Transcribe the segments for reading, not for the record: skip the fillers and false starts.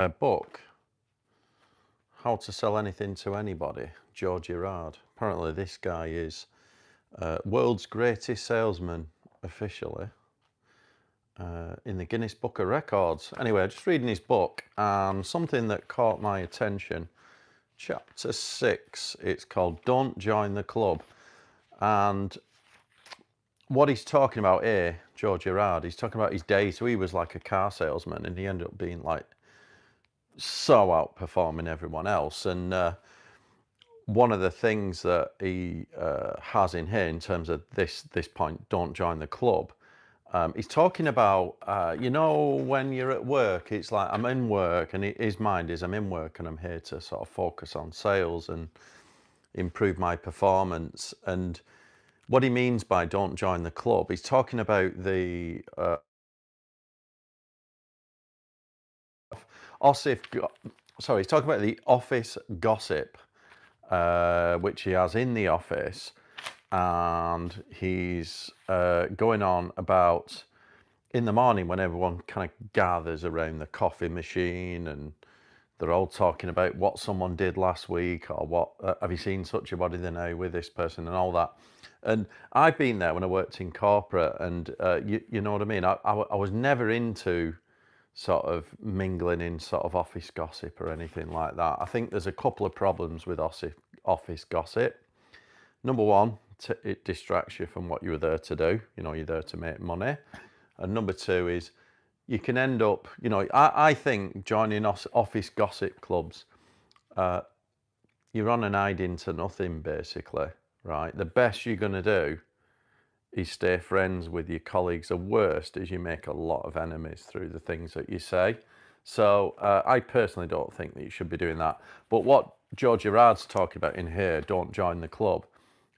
A book, How to Sell Anything to Anybody, George Girard. Apparently this guy is world's greatest salesman officially in the Guinness Book of Records. Anyway, just reading his book and something that caught my attention. Chapter 6, it's called Don't Join the Club. And what he's talking about here, George Girard, he's talking about his days. So he was like a car salesman and he ended up being like so outperforming everyone else. And one of the things that he has in here in terms of this point, don't join the club, he's talking about, when you're at work, it's like I'm in work and his mind is I'm in work and I'm here to sort of focus on sales and improve my performance. And what he means by don't join the club, he's talking about the he's talking about the office gossip, which he has in the office, and he's going on about in the morning when everyone kind of gathers around the coffee machine and they're all talking about what someone did last week or what have you seen such a body the now with this person and all that. And I've been there when I worked in corporate, and you know what I mean. I was never into sort of mingling in sort of office gossip or anything like that. I think there's a couple of problems with office gossip. Number one, it distracts you from what you were there to do. You're there to make money. And number two is you can end up, I think joining office gossip clubs, you're on an hide into nothing basically, right? The best you're going to do is stay friends with your colleagues. The worst is you make a lot of enemies through the things that you say. So I personally don't think that you should be doing that. But what George Girard's talking about in here, don't join the club,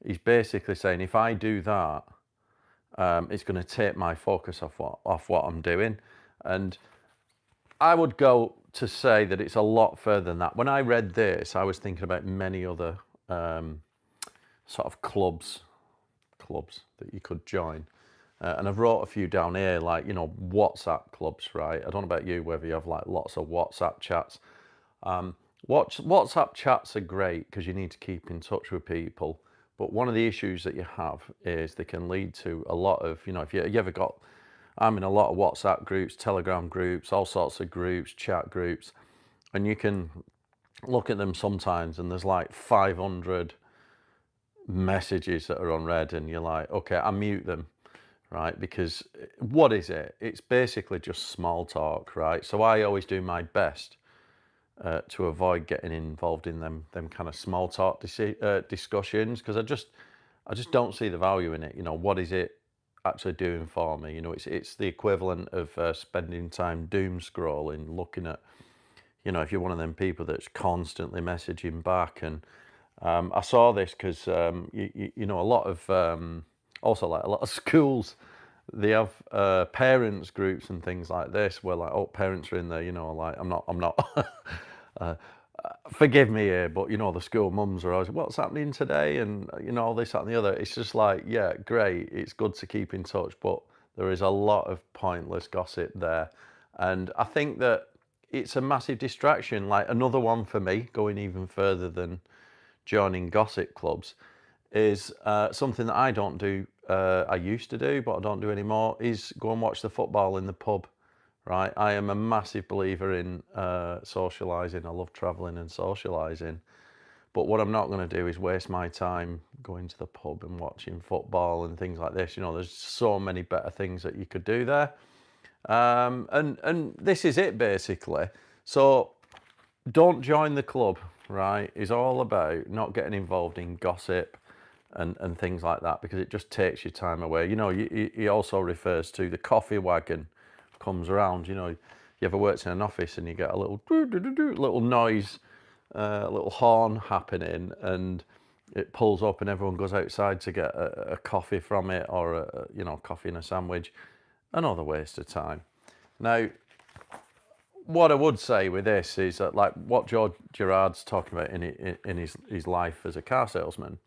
he's basically saying if I do that, it's going to take my focus off what I'm doing. And I would go to say that it's a lot further than that. When I read this, I was thinking about many other sort of clubs that you could join. And I've wrote a few down here, like, WhatsApp clubs, right? I don't know about you, whether you have like lots of WhatsApp chats. WhatsApp chats are great because you need to keep in touch with people. But one of the issues that you have is they can lead to a lot of, if you ever got, I'm in a lot of WhatsApp groups, Telegram groups, all sorts of groups, chat groups, and you can look at them sometimes and there's like 500 messages that are unread and you're like, okay, I mute them, right? Because what is it? It's basically just small talk, right? So I always do my best to avoid getting involved in them kind of small talk discussions, because I just don't see the value in it. What is it actually doing for me? It's the equivalent of spending time doom scrolling, looking at, if you're one of them people that's constantly messaging back. And I saw this because a lot of also like a lot of schools, they have parents groups and things like this where like, oh, parents are in there, like I'm not forgive me here, but the school mums are always, what's happening today? And all this, that and the other. It's just like, yeah, great. It's good to keep in touch, but there is a lot of pointless gossip there. And I think that it's a massive distraction. Like another one for me, going even further than joining gossip clubs, is something that I don't do. I used to do, but I don't do anymore, is go and watch the football in the pub. Right, I am a massive believer in socialising. I love travelling and socialising. But what I'm not going to do is waste my time going to the pub and watching football and things like this. There's so many better things that you could do there. And this is it basically. So don't join the club, right? Is all about not getting involved in gossip and things like that, because it just takes your time away. He also refers to the coffee wagon comes around. You ever worked in an office and you get a little little noise, a little horn happening, and it pulls up and everyone goes outside to get a coffee from it, or coffee and a sandwich. Another waste of time. Now, what I would say with this is that, like what George Girard's talking about in his life as a car salesman,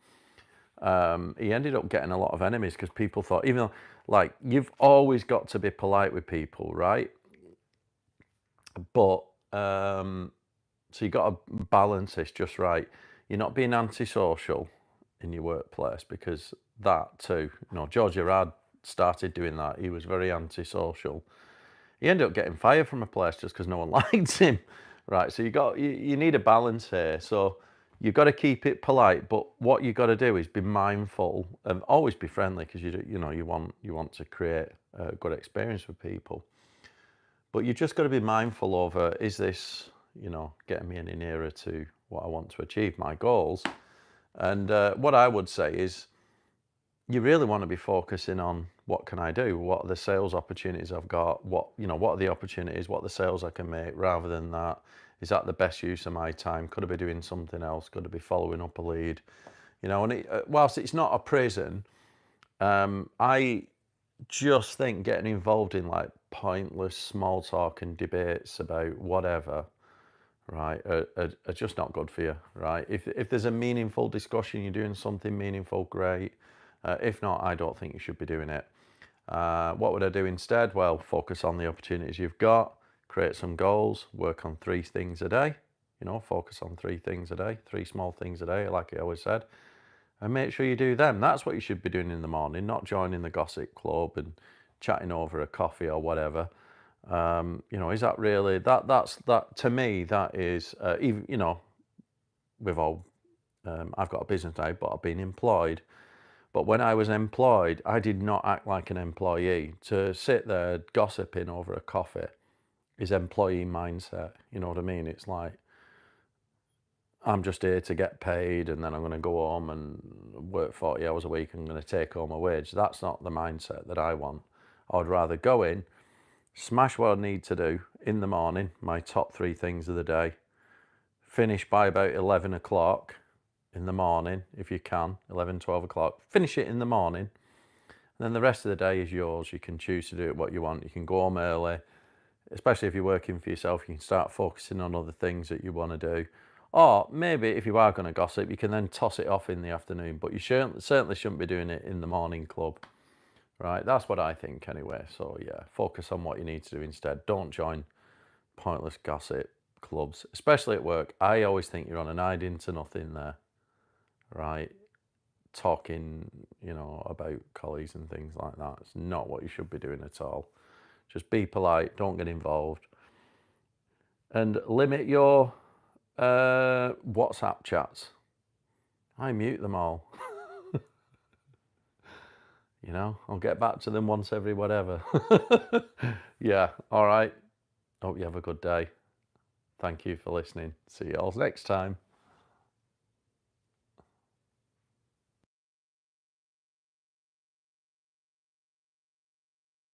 he ended up getting a lot of enemies because people thought, even though, like, you've always got to be polite with people, right? But So you got to balance this just right. You're not being antisocial in your workplace because that too, George Gerrard started doing that. He was very antisocial. He ended up getting fired from a place just because no one liked him, right? So you need a balance here. So you've got to keep it polite, but what you got to do is be mindful and always be friendly because you want to create a good experience with people. But you just got to be mindful of is this getting me any nearer to what I want to achieve, my goals. And what I would say is you really want to be focusing on what can I do? What are the sales opportunities I've got? What are the opportunities? What are the sales I can make? Rather than that, is that the best use of my time? Could I be doing something else? Could I be following up a lead? And whilst it's not a prison, I just think getting involved in like pointless small talk and debates about whatever, right, are just not good for you, right? If there's a meaningful discussion, you're doing something meaningful, great. If not, I don't think you should be doing it. What would I do instead? Well, focus on the opportunities you've got, create some goals, work on 3 things a day. Focus on 3 things a day, 3 small things a day, like I always said, and make sure you do them. That's what you should be doing in the morning, not joining the gossip club and chatting over a coffee or whatever. Is that really that to me? That is even we've all I've got a business now, but I've been employed. But when I was employed, I did not act like an employee. To sit there gossiping over a coffee is employee mindset. You know what I mean? It's like, I'm just here to get paid and then I'm going to go home and work 40 hours a week and I'm going to take home a wage. That's not the mindset that I want. I would rather go in, smash what I need to do in the morning, my top 3 things of the day, finish by about 11 o'clock in the morning, if you can, 11, 12 o'clock, finish it in the morning. And then the rest of the day is yours. You can choose to do it what you want. You can go home early, especially if you're working for yourself. You can start focusing on other things that you want to do. Or maybe if you are going to gossip, you can then toss it off in the afternoon. But you certainly shouldn't be doing it in the morning club, right? That's what I think anyway. So yeah, focus on what you need to do instead. Don't join pointless gossip clubs, especially at work. I always think you're on an hide into nothing there, right? Talking, about colleagues and things like that. It's not what you should be doing at all. Just be polite, don't get involved, and limit your WhatsApp chats. I mute them all. I'll get back to them once every whatever. Yeah, all right. Hope you have a good day. Thank you for listening. See you all next time.